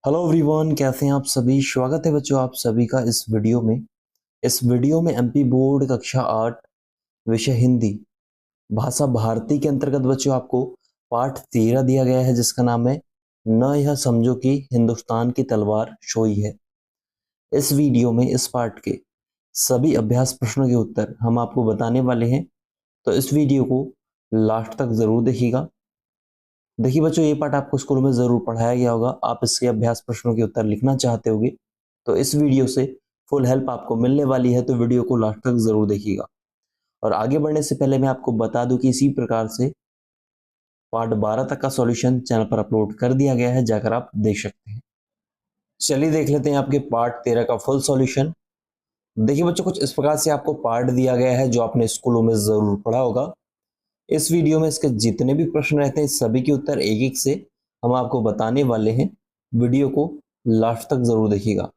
Hello everyone, कैसे हैं आप सभी। स्वागत है बच्चों आप सभी का इस वीडियो में एमपी बोर्ड कक्षा 8 विषय हिंदी भाषा भारती के अंतर्गत बच्चों आपको पाठ 13 दिया गया है, जिसका नाम है न यह समझो कि हिंदुस्तान की तलवार सोई है। इस वीडियो में इस पाठ के सभी अभ्यास प्रश्नों के उत्तर हम आपको बताने वाले हैं, तो इस वीडियो को लास्ट तक जरूर देखिएगा। देखिए बच्चों, ये पाठ आपको स्कूल में जरूर पढ़ाया गया होगा। आप इसके अभ्यास प्रश्नों के उत्तर लिखना चाहते होगे तो इस वीडियो से फुल हेल्प आपको मिलने वाली है, तो वीडियो को लास्ट तक जरूर देखिएगा। और आगे बढ़ने से पहले मैं आपको बता दूं कि इसी प्रकार से पार्ट 12 तक का सॉल्यूशन चैनल पर अपलोड कर दिया गया है, जाकर आप देख सकते हैं। चलिए देख लेते हैं आपके पार्ट 13 का फुल सॉल्यूशन। देखिए बच्चों, कुछ इस प्रकार से आपको पार्ट दिया गया है जो आपने स्कूलों में जरूर पढ़ा होगा। इस वीडियो में इसके जितने भी प्रश्न रहते हैं सभी के उत्तर एक एक से हम आपको बताने वाले हैं। वीडियो को लास्ट तक जरूर देखिएगा।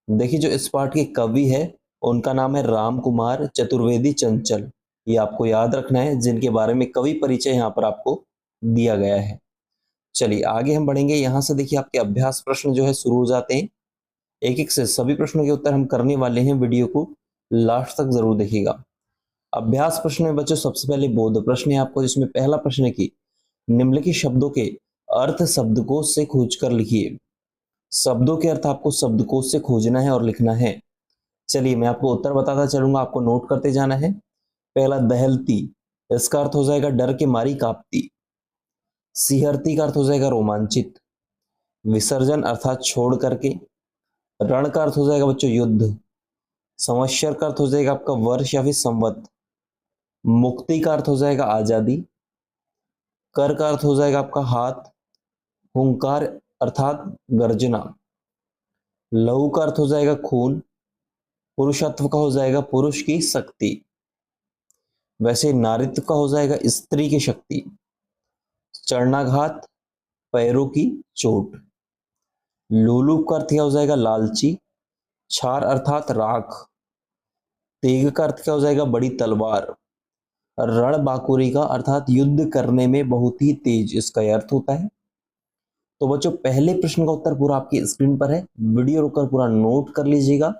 देखिए, जो इस पाठ के कवि है उनका नाम है राम कुमार चतुर्वेदी चंचल। ये आपको याद रखना है, जिनके बारे में कवि परिचय यहाँ पर आपको दिया गया है। चलिए आगे हम बढ़ेंगे। यहाँ से देखिए आपके अभ्यास प्रश्न जो है शुरू हो जाते हैं। एक एक से सभी प्रश्नों के उत्तर हम करने वाले हैं। वीडियो को लास्ट तक जरूर देखिएगा। अभ्यास प्रश्न में बच्चों सबसे पहले बोध प्रश्न है आपको, जिसमें पहला प्रश्न है कि निम्नलिखित शब्दों के अर्थ शब्दकोश से खोजकर लिखिए। शब्दों के अर्थ आपको शब्दकोश से खोजना है और लिखना है। चलिए मैं आपको उत्तर बताता चलूंगा, आपको नोट करते जाना है। पहला, दहलती, इसका अर्थ हो जाएगा डर के मारी कांपती। सिहरती का अर्थ हो जाएगा रोमांचित। विसर्जन अर्थात छोड़ करके। रण का अर्थ हो जाएगा बच्चों युद्ध। संवत्सर का अर्थ हो जाएगा आपका वर्ष या फिर संवत। मुक्ति का अर्थ हो जाएगा आजादी। कर का अर्थ हो जाएगा आपका हाथ। हुंकार अर्थात गर्जना। लहू का अर्थ हो जाएगा खून। पुरुषत्व का हो जाएगा पुरुष की शक्ति। वैसे नारित्व का हो जाएगा स्त्री की शक्ति। चरणाघात, पैरों की चोट। लोलुप का अर्थ क्या हो जाएगा लालची। छार अर्थात राख। तेग का अर्थ क्या हो जाएगा बड़ी तलवार। रण बाकुरी का अर्थात युद्ध करने में बहुत ही तेज, इसका यह अर्थ होता है। तो बच्चों, पहले प्रश्न का उत्तर पूरा आपकी स्क्रीन पर है, वीडियो रोककर पूरा नोट कर लीजिएगा।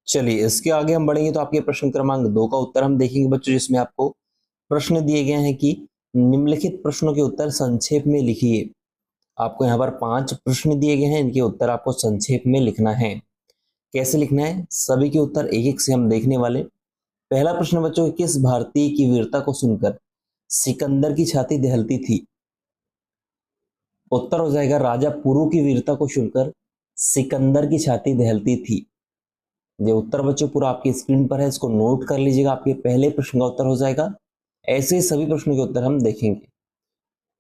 चलिए इसके आगे हम बढ़ेंगे तो आपके प्रश्न क्रमांक 2 का उत्तर हम देखेंगे बच्चों, जिसमें आपको प्रश्न दिए गए हैं कि निम्नलिखित प्रश्नों के उत्तर संक्षेप में लिखिए। आपको यहाँ पर 5 प्रश्न दिए गए हैं, इनके उत्तर आपको संक्षेप में लिखना है। कैसे लिखना है, सभी के उत्तर एक एक से हम देखने वाले। पहला प्रश्न बच्चों, किस भारतीय की वीरता को सुनकर सिकंदर की छाती दहलती थी। उत्तर हो जाएगा राजा पुरु की वीरता को सुनकर सिकंदर की छाती दहलती थी। ये उत्तर बच्चों पूरा आपकी स्क्रीन पर है, इसको नोट कर लीजिएगा। आपके पहले प्रश्न का उत्तर हो जाएगा। ऐसे ही सभी प्रश्नों के उत्तर हम देखेंगे।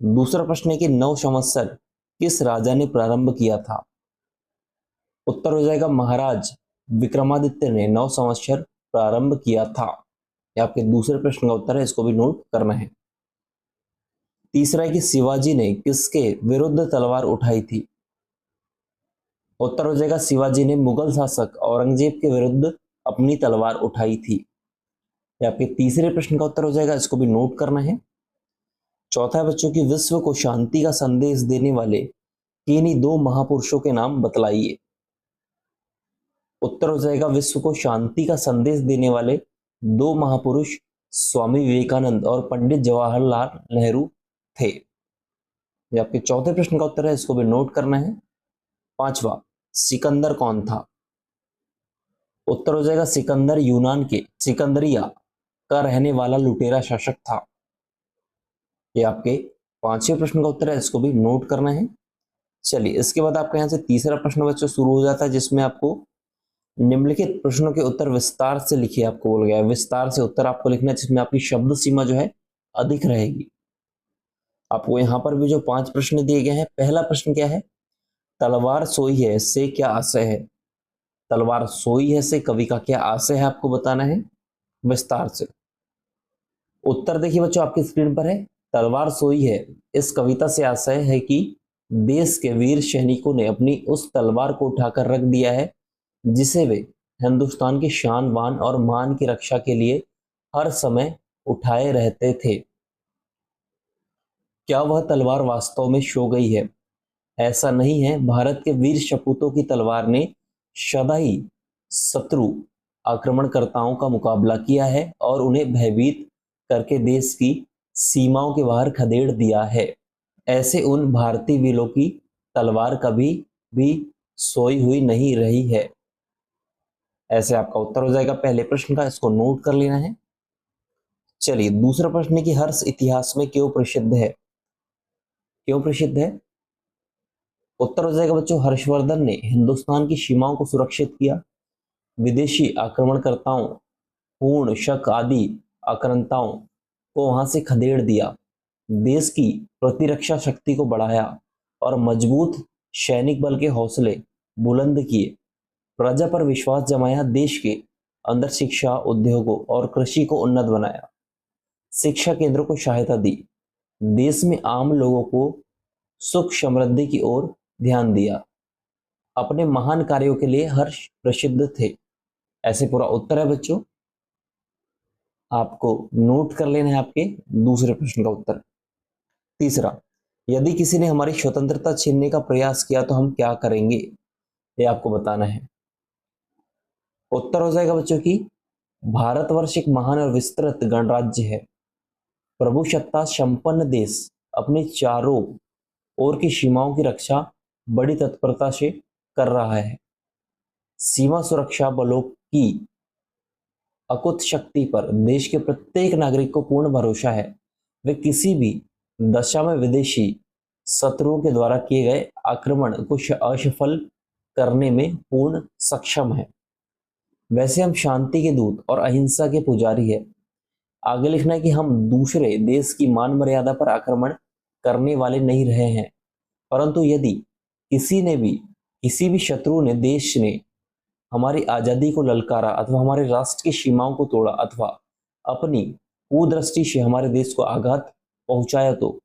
दूसरा प्रश्न है कि 9 संवत्सर किस राजा ने प्रारंभ किया था। उत्तर हो जाएगा महाराज विक्रमादित्य ने 9 संवत्सर प्रारंभ किया था। ये आपके दूसरे प्रश्न का उत्तर है, इसको भी नोट करना है। तीसरा है कि शिवाजी ने किसके विरुद्ध तलवार उठाई थी। उत्तर हो जाएगा शिवाजी ने मुगल शासक औरंगजेब के विरुद्ध अपनी तलवार उठाई थी। ये आपके तीसरे प्रश्न का उत्तर हो जाएगा, इसको भी नोट करना है। चौथा है बच्चों की विश्व को शांति का संदेश देने वाले किन्हीं 2 महापुरुषों के नाम बतलाइए। उत्तर हो जाएगा विश्व को शांति का संदेश देने वाले 2 महापुरुष स्वामी विवेकानंद और पंडित जवाहरलाल नेहरू थे। ये आपके चौथे प्रश्न का उत्तर है, इसको भी नोट करना है। पांचवा, सिकंदर कौन था। उत्तर हो जाएगा सिकंदर यूनान के सिकंदरिया का रहने वाला लुटेरा शासक था। ये आपके पांचवें प्रश्न का उत्तर है, इसको भी नोट करना है। चलिए इसके बाद आपका यहाँ से तीसरा प्रश्न बच्चों शुरू हो जाता है, जिसमें आपको निम्नलिखित प्रश्नों के उत्तर विस्तार से लिखिए। आपको बोला गया है विस्तार से उत्तर आपको लिखना है, जिसमें आपकी शब्द सीमा जो है अधिक रहेगी। आपको यहाँ पर भी जो 5 प्रश्न दिए गए हैं। पहला प्रश्न क्या है, तलवार सोई है से क्या आशय है। तलवार सोई है से कवि का क्या आशय है, आपको बताना है विस्तार से। उत्तर देखिए बच्चों आपकी स्क्रीन पर है। तलवार सोई है, इस कविता से आशय है कि देश के वीर सैनिकों ने अपनी उस तलवार को उठाकर रख दिया है जिसे वे हिंदुस्तान की शान वान और मान की रक्षा के लिए हर समय उठाए रहते थे। क्या वह तलवार वास्तव में सो गई है। ऐसा नहीं है। भारत के वीर सपूतों की तलवार ने सदा ही शत्रु आक्रमणकर्ताओं का मुकाबला किया है और उन्हें भयभीत करके देश की सीमाओं के बाहर खदेड़ दिया है। ऐसे उन भारतीय वीरों की तलवार कभी भी सोई हुई नहीं रही है। ऐसे आपका उत्तर हो जाएगा पहले प्रश्न का, इसको नोट कर लेना है। चलिए दूसरा प्रश्न है कि हर्ष इतिहास में क्यों प्रसिद्ध है? क्यों प्रसिद्ध है? उत्तर हो जाएगा बच्चों, हर्षवर्धन ने हिंदुस्तान की सीमाओं को सुरक्षित किया, विदेशी आक्रमणकर्ताओं, पूर्ण शक आदि आक्रांताओं को वहां से खदेड़ दिया, देश की प्रतिरक्षा शक्ति को बढ़ाया और मजबूत सैनिक बल के हौसले बुलंद किए, प्रजा पर विश्वास जमाया, देश के अंदर शिक्षा, उद्योगों और कृषि को उन्नत बनाया, शिक्षा केंद्रों को सहायता दी, देश में आम लोगों को सुख समृद्धि की ओर ध्यान दिया। अपने महान कार्यों के लिए हर्ष प्रसिद्ध थे। ऐसे पूरा उत्तर है बच्चों, आपको नोट कर लेना है आपके दूसरे प्रश्न का उत्तर। तीसरा, यदि किसी ने हमारी स्वतंत्रता छीनने का प्रयास किया तो हम क्या करेंगे? ये आपको बताना है। उत्तर हो जाएगा बच्चों की, भारतवर्ष एक महान और विस्तृत गणराज्य है, प्रभुसत्ता संपन्न देश अपने चारों ओर की सीमाओं की रक्षा बड़ी तत्परता से कर रहा है। सीमा सुरक्षा बलों की अकुत शक्ति पर देश के प्रत्येक नागरिक को पूर्ण भरोसा है। वे किसी भी दशा में विदेशी शत्रुओं के द्वारा किए गए आक्रमण को असफल करने में पूर्ण सक्षम है। वैसे हम शांति के दूत और अहिंसा के पुजारी है। आगे लिखना है कि हम दूसरे देश की मान मर्यादा पर आक्रमण करने वाले नहीं रहे हैं, परंतु यदि किसी भी शत्रु ने देश ने हमारी आजादी को ललकारा अथवा हमारे राष्ट्र की सीमाओं को तोड़ा अथवा अपनी कुदृष्टि से हमारे देश को आघात पहुंचाया तो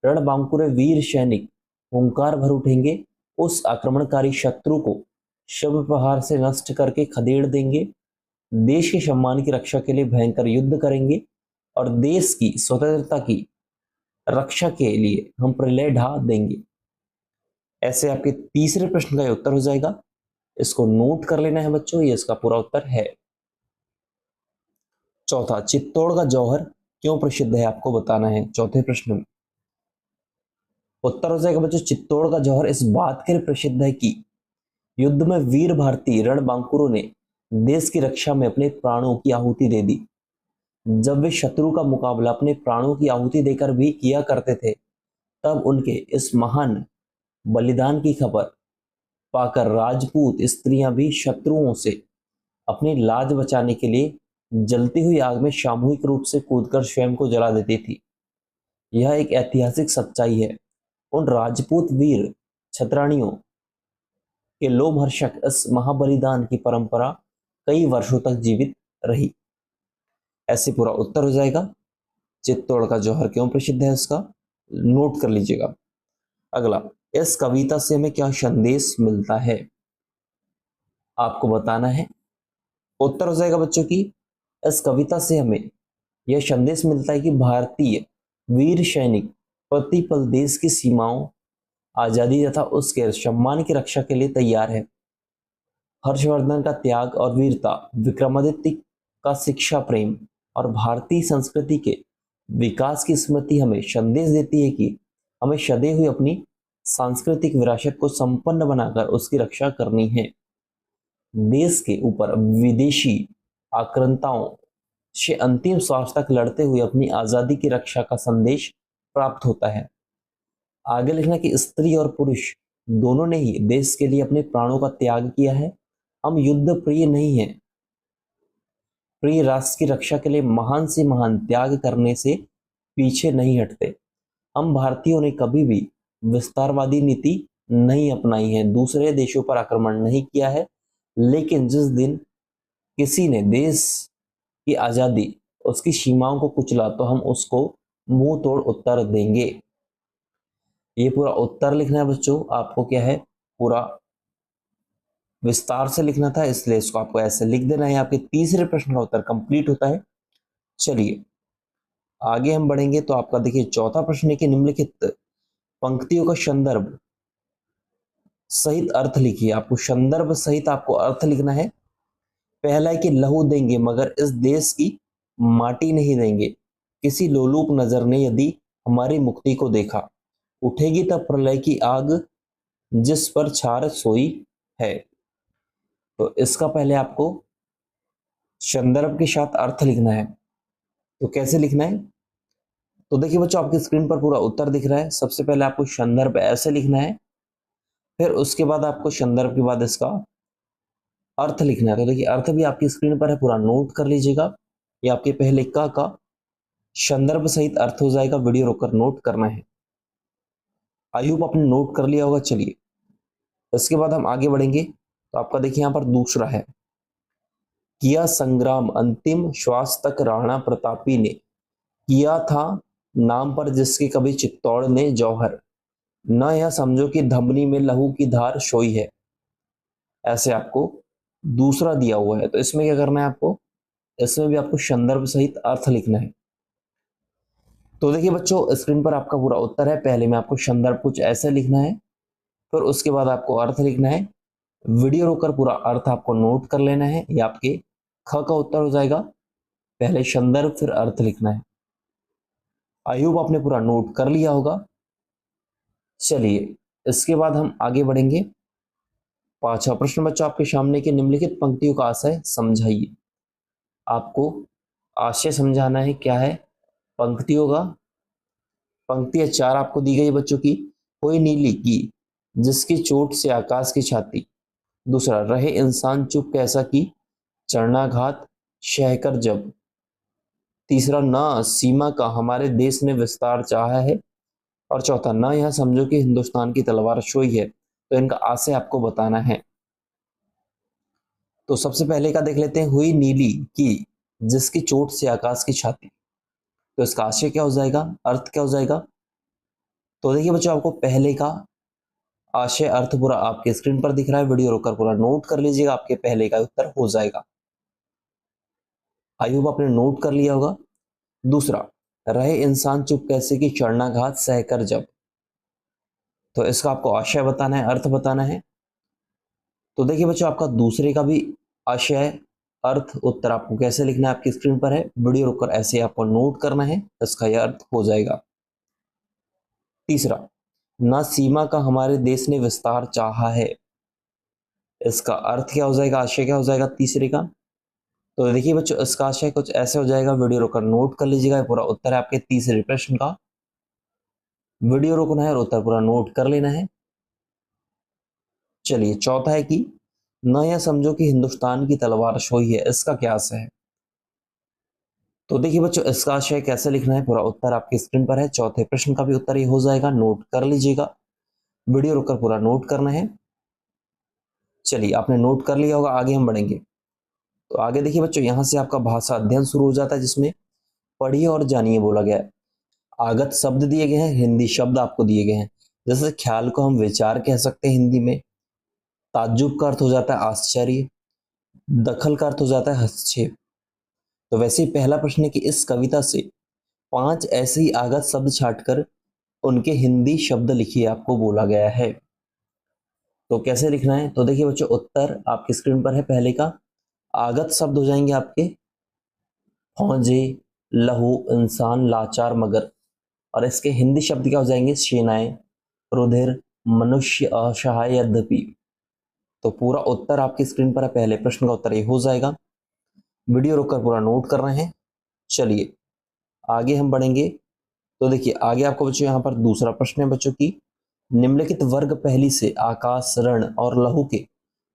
रणबांकुरे वीर सैनिक हुंकार भर उठेंगे, उस आक्रमणकारी शत्रु को शव प्रहार से नष्ट करके खदेड़ देंगे, देश के सम्मान की रक्षा के लिए भयंकर युद्ध करेंगे और देश की स्वतंत्रता की रक्षा के लिए हम प्रलय ढा देंगे। ऐसे आपके तीसरे प्रश्न का यह उत्तर हो जाएगा, इसको नोट कर लेना है बच्चों, ये इसका पूरा उत्तर है। चौथा, चित्तौड़ का जौहर क्यों प्रसिद्ध है? आपको बताना है चौथे प्रश्न में। उत्तर हो जाएगा बच्चों, चित्तौड़ का जौहर इस बात के लिए प्रसिद्ध है कि युद्ध में वीर भारतीय रणबांकुरों ने देश की रक्षा में अपने प्राणों की आहुति दे दी। जब वे शत्रु का मुकाबला अपने प्राणों की आहुति देकर भी किया करते थे, तब उनके इस महान बलिदान की खबर पाकर राजपूत स्त्रियां भी शत्रुओं से अपनी लाज बचाने के लिए जलती हुई आग में सामूहिक रूप से कूदकर स्वयं को जला देती थी। यह एक ऐतिहासिक सच्चाई है। उन राजपूत वीर छत्राणियों के लोमहर्षक इस महाबलिदान की परंपरा कई वर्षों तक जीवित रही। ऐसे पूरा उत्तर हो जाएगा, चित्तौड़ का जौहर क्यों प्रसिद्ध है, इसका नोट कर लीजिएगा। अगला, इस कविता से हमें क्या संदेश मिलता है? आपको बताना है। उत्तर हो जाएगा बच्चों की, इस कविता से हमें यह संदेश मिलता है कि भारतीय वीर सैनिक प्रतिपल देश की सीमाओं, आजादी तथा उसके सम्मान की रक्षा के लिए तैयार है। हर्षवर्धन का त्याग और वीरता, विक्रमादित्य का शिक्षा प्रेम और भारतीय संस्कृति के विकास की स्मृति हमें संदेश देती है कि हमें सदैव हुई अपनी सांस्कृतिक विरासत को संपन्न बनाकर उसकी रक्षा करनी है। देश के ऊपर विदेशी आक्रांताओं से अंतिम श्वास तक लड़ते हुए अपनी आजादी की रक्षा का संदेश प्राप्त होता है। आगे लिखना कि स्त्री और पुरुष दोनों ने ही देश के लिए अपने प्राणों का त्याग किया है। हम युद्ध प्रिय नहीं हैं, प्रिय राष्ट्र की रक्षा के लिए महान से महान त्याग करने से पीछे नहीं हटते। हम भारतीयों ने कभी भी विस्तारवादी नीति नहीं अपनाई है, दूसरे देशों पर आक्रमण नहीं किया है, लेकिन जिस दिन किसी ने देश की आजादी, उसकी सीमाओं को कुचला तो हम उसको मुंह तोड़ उत्तर देंगे। ये पूरा उत्तर लिखना है बच्चों, आपको क्या है, पूरा विस्तार से लिखना था, इसलिए इसको आपको ऐसे लिख देना है। आपके तीसरे प्रश्न का उत्तर कंप्लीट होता है। चलिए आगे हम बढ़ेंगे तो आपका देखिए चौथा प्रश्न है कि निम्नलिखित पंक्तियों का संदर्भ सहित अर्थ लिखिए। आपको संदर्भ सहित आपको अर्थ लिखना है। पहला है कि लहू देंगे मगर इस देश की माटी नहीं देंगे। किसी लोलुप नजर ने यदि हमारी मुक्ति को देखा, उठेगी तब प्रलय की आग जिस पर छार सोई है। तो इसका पहले आपको संदर्भ के साथ अर्थ लिखना है। तो कैसे लिखना है? तो देखिए बच्चों, आपकी स्क्रीन पर पूरा उत्तर दिख रहा है। सबसे पहले आपको संदर्भ ऐसे लिखना है, फिर उसके बाद आपको संदर्भ के बाद इसका अर्थ लिखना है। तो देखिए अर्थ भी आपकी स्क्रीन पर है, पूरा नोट कर लीजिएगा। ये आपके पहले का संदर्भ सहित अर्थ हो जाएगा। वीडियो रोककर नोट करना है। आई होप आपने नोट कर लिया होगा। चलिए इसके बाद हम आगे बढ़ेंगे। तो आपका देखिए यहाँ पर दूसरा है, किया संग्राम अंतिम श्वास तक राणा प्रतापी ने, किया था नाम पर जिसके कभी चित्तौड़ ने जौहर, न यह समझो कि धमनी में लहू की धार सोई है। ऐसे आपको दूसरा दिया हुआ है। तो इसमें क्या करना है आपको? इसमें भी आपको संदर्भ सहित अर्थ लिखना है। तो देखिए बच्चों, स्क्रीन पर आपका पूरा उत्तर है। पहले में आपको संदर्भ कुछ ऐसे लिखना है, फिर उसके बाद आपको अर्थ लिखना है। वीडियो रोककर पूरा अर्थ आपको नोट कर लेना है। ये आपके ख का उत्तर हो जाएगा। पहले संदर्भ फिर अर्थ लिखना है। आई होप आपने पूरा नोट कर लिया होगा। चलिए इसके बाद हम आगे बढ़ेंगे। पांचवा प्रश्न बच्चों आपके सामने की निम्नलिखित पंक्तियों का आशय समझाइए। आपको आशय समझाना है। क्या है? पंक्तियों का। पंक्तियां चार आपको दी गई बच्चों की। कोई नीली की जिसकी चोट से आकाश की छाती। दूसरा, रहे इंसान चुप कैसा की चरणाघात सहकर जब। तीसरा, ना सीमा का हमारे देश ने विस्तार चाहा है। और चौथा, ना यह समझो कि हिंदुस्तान की तलवार सोई है। तो इनका आशय आपको बताना है। तो सबसे पहले का देख लेते हैं, हुई नीली की जिसकी चोट से आकाश की छाती। तो इसका आशय क्या हो जाएगा, अर्थ क्या हो जाएगा? तो देखिए बच्चों, आपको पहले का आशय अर्थ पूरा आपके स्क्रीन पर दिख रहा है। वीडियो रोककर पूरा नोट कर लीजिएगा। आपके पहले का उत्तर हो जाएगा। आई होप आपने नोट कर लिया होगा। दूसरा, रहे इंसान चुप कैसे की चरणाघात सहकर जब। तो इसका आपको आशय बताना है, अर्थ बताना है। तो देखिए बच्चों, आपका दूसरे का भी आशय अर्थ उत्तर आपको कैसे लिखना है आपकी स्क्रीन पर है। वीडियो रोककर ऐसे आपको नोट करना है। इसका यह अर्थ हो जाएगा। तीसरा, ना सीमा का हमारे देश ने विस्तार चाहा है। इसका अर्थ क्या हो जाएगा, आशय क्या हो जाएगा तीसरे का? तो देखिए बच्चों, इसका आशय कुछ ऐसे हो जाएगा। वीडियो रोककर नोट कर लीजिएगा। पूरा उत्तर है आपके तीसरे प्रश्न का। वीडियो रोकना है और उत्तर पूरा नोट कर लेना है। चलिए चौथा है कि न यह समझो कि हिंदुस्तान की तलवार सोई है। इसका क्या आशय है? तो देखिए बच्चों, इसका आशय कैसे लिखना है, पूरा उत्तर आपकी स्क्रीन पर है। चौथे प्रश्न का भी उत्तर ये हो जाएगा। नोट कर लीजिएगा। वीडियो रोककर पूरा नोट करना है। चलिए आपने नोट कर लिया होगा। आगे हम बढ़ेंगे। तो आगे देखिए बच्चों, यहां से आपका भाषा अध्ययन शुरू हो जाता है, जिसमें पढ़िए और जानिए बोला गया है। आगत शब्द दिए गए हैं, हिंदी शब्द आपको दिए गए हैं। जैसे ख्याल को हम विचार कह सकते हैं हिंदी में। ताज्जुब का अर्थ हो जाता है आश्चर्य। दखल का अर्थ हो जाता है हस्तक्षेप। तो वैसे ही पहला प्रश्न है कि इस कविता से 5 ऐसे ही आगत शब्द छांटकर उनके हिंदी शब्द लिखिए, आपको बोला गया है। तो कैसे लिखना है? तो देखिए बच्चों, उत्तर आपकी स्क्रीन पर है। पहले का आगत शब्द हो जाएंगे आपके फौजे, लहू, इंसान, लाचार, मगर। और इसके हिंदी शब्द क्या हो जाएंगे? सेनाएं, रुधिर, मनुष्य, असहाय, यद्यपि। तो पूरा उत्तर आपकी स्क्रीन पर है। पहले प्रश्न का उत्तर ये हो जाएगा। वीडियो रोककर पूरा नोट कर रहे हैं। चलिए आगे हम बढ़ेंगे। तो देखिए आगे आपको बच्चों यहाँ पर दूसरा प्रश्न है बच्चों की, निम्नलिखित वर्ग पहली से आकाश, रण और लहू के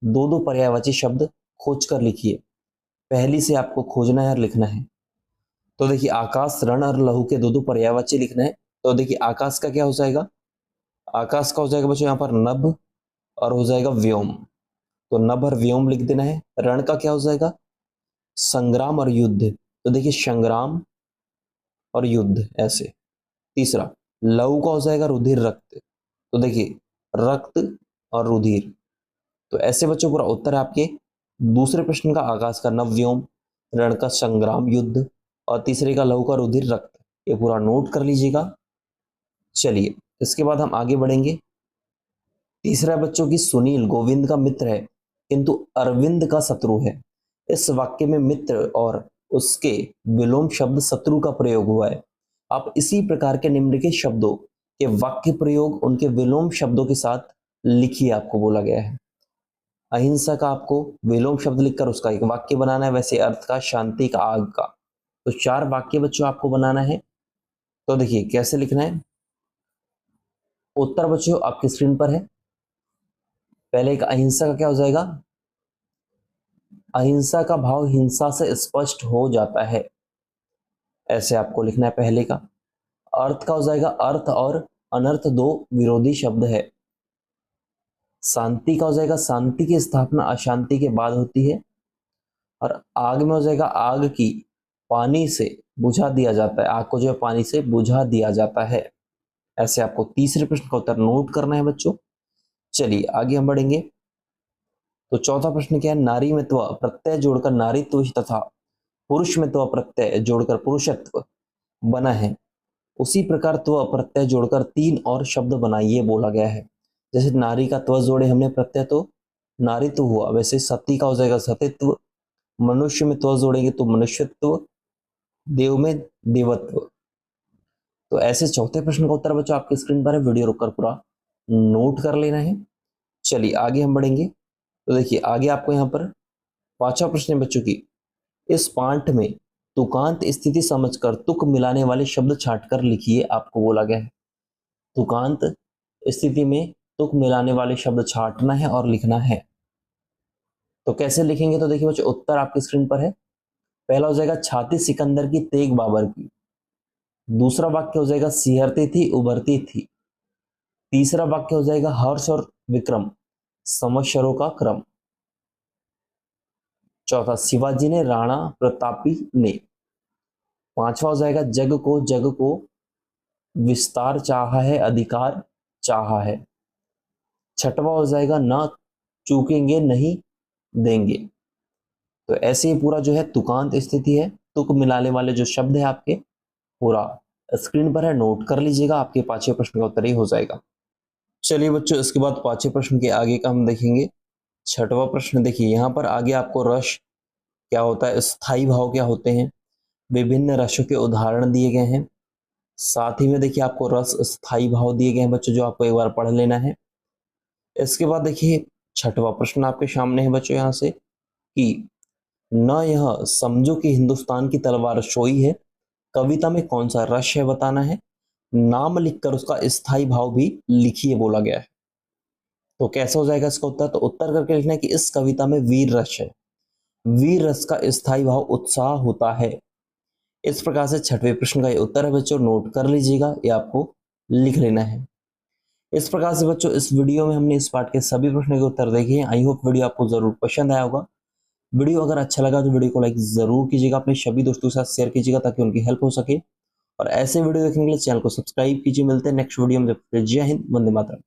दो दो पर्यायवाची शब्द खोज कर लिखिए। पहली से आपको खोजना है और लिखना है। तो देखिए आकाश, रण और लहू के दो दो पर्यायवाची लिखना है। तो देखिए आकाश का क्या हो जाएगा? आकाश का हो जाएगा बच्चों यहाँ पर नभ और हो जाएगा व्योम। तो नभ और व्योम लिख देना है। रण का क्या हो जाएगा? संग्राम और युद्ध। तो देखिए संग्राम और युद्ध ऐसे। तीसरा, लहू का हो जाएगा रुधिर, रक्त। तो देखिए रक्त और रुधिर। तो ऐसे बच्चों पूरा उत्तर है आपके दूसरे प्रश्न का आकाश का नवव्योम, रण का संग्राम युद्ध और तीसरे का लहू का रुधिर रक्त। ये पूरा नोट कर लीजिएगा। चलिए इसके बाद हम आगे बढ़ेंगे। तीसरा है बच्चों की सुनील गोविंद का मित्र है किंतु अरविंद का शत्रु है। इस वाक्य में मित्र और उसके विलोम शब्द शत्रु का प्रयोग हुआ है। आप इसी प्रकार के निम्नलिखित शब्दों के वाक्य प्रयोग उनके विलोम शब्दों के साथ लिखिए, आपको बोला गया है। अहिंसा का आपको विलोम शब्द लिखकर उसका एक वाक्य बनाना है, वैसे अर्थ का शांति का आग का। तो 4 वाक्य बच्चों आपको बनाना है। तो देखिए कैसे लिखना है। उत्तर बच्चों आपकी स्क्रीन पर है। पहले एक अहिंसा का क्या हो जाएगा, अहिंसा का भाव हिंसा से स्पष्ट हो जाता है, ऐसे आपको लिखना है पहले का। अर्थ का हो जाएगा अर्थ और अनर्थ दो विरोधी शब्द है। शांति का हो जाएगा शांति की स्थापना अशांति के बाद होती है। और आग में हो जाएगा आग की पानी से बुझा दिया जाता है, आग को जो है पानी से बुझा दिया जाता है। ऐसे आपको तीसरे प्रश्न का उत्तर नोट करना है बच्चों। चलिए आगे हम बढ़ेंगे। तो चौथा प्रश्न क्या है, नारी में त्व प्रत्यय जोड़कर नारीत्व तथा पुरुष में त्व प्रत्यय जोड़कर पुरुषत्व बना है, उसी प्रकार त्व प्रत्यय जोड़कर 3 और शब्द बनाइए बोला गया है। जैसे नारी का त्व जोड़े हमने प्रत्यय तो नारीत्व हुआ, वैसे सती का हो जाएगा सतीत्व, मनुष्य में त्व जोड़ेंगे तो मनुष्यत्व, देव में देवत्व। तो ऐसे चौथे प्रश्न का उत्तर बच्चों आपकी स्क्रीन पर है, वीडियो रोककर पूरा नोट कर लेना है। चलिए आगे हम बढ़ेंगे। तो देखिए आगे आपको यहाँ पर 5वां प्रश्न है बच्चों की, इस पाठ में तुकांत स्थिति समझकर तुक मिलाने वाले शब्द छांटकर लिखिए, आपको बोला गया है। तुकांत स्थिति में तुक मिलाने वाले शब्द छांटना है और लिखना है। तो कैसे लिखेंगे, तो देखिए बच्चों उत्तर आपकी स्क्रीन पर है। पहला हो जाएगा छाती सिकंदर की तेग बाबर की। दूसरा वाक्य हो जाएगा सिहरती थी उभरती थी। तीसरा वाक्य हो जाएगा हर्ष और विक्रम संवत्सरों का क्रम। चौथा शिवाजी ने राणा प्रतापी ने। पांचवा हो जाएगा जग को विस्तार चाहा है अधिकार चाहा है। छठवा हो जाएगा ना चूकेंगे नहीं देंगे। तो ऐसे ही पूरा जो है तुकांत स्थिति है, तुक मिलाने वाले जो शब्द है आपके पूरा स्क्रीन पर है, नोट कर लीजिएगा, आपके 5वें प्रश्न का उत्तर ही हो जाएगा। चलिए बच्चों इसके बाद 5वें प्रश्न के आगे का हम देखेंगे। 6वां प्रश्न देखिए, यहाँ पर आगे आपको रस क्या होता है, स्थायी भाव क्या होते हैं, विभिन्न रसों के उदाहरण दिए गए हैं। साथ ही में देखिए आपको रस स्थायी भाव दिए गए हैं बच्चों, जो आपको एक बार पढ़ लेना है। इसके बाद देखिए 6वां प्रश्न आपके सामने है बच्चों यहाँ से कि न यह समझो कि हिंदुस्तान की तलवार सोई है, कविता में कौन सा रस है बताना है, नाम लिखकर उसका स्थायी भाव भी लिखिए बोला गया है। तो कैसे हो जाएगा इसका उत्तर, तो उत्तर करके लिखना है कि इस कविता में वीर रस है, वीर रस का स्थायी भाव उत्साह होता है। इस प्रकार से 6वें प्रश्न का ये उत्तर है बच्चों, नोट कर लीजिएगा, ये आपको लिख लेना है। इस प्रकार से बच्चों इस वीडियो में हमने इस पार्ट के सभी प्रश्नों के उत्तर देखे हैं। आई होप वीडियो आपको जरूर पसंद आया होगा। वीडियो अगर अच्छा लगा तो वीडियो को लाइक जरूर कीजिएगा, अपने सभी दोस्तों के साथ शेयर कीजिएगा ताकि उनकी हेल्प हो सके। और ऐसे वीडियो देखने के लिए चैनल को सब्सक्राइब कीजिए। मिलते हैं नेक्स्ट वीडियो में, जब तक जय हिंद, वंदे मातरम।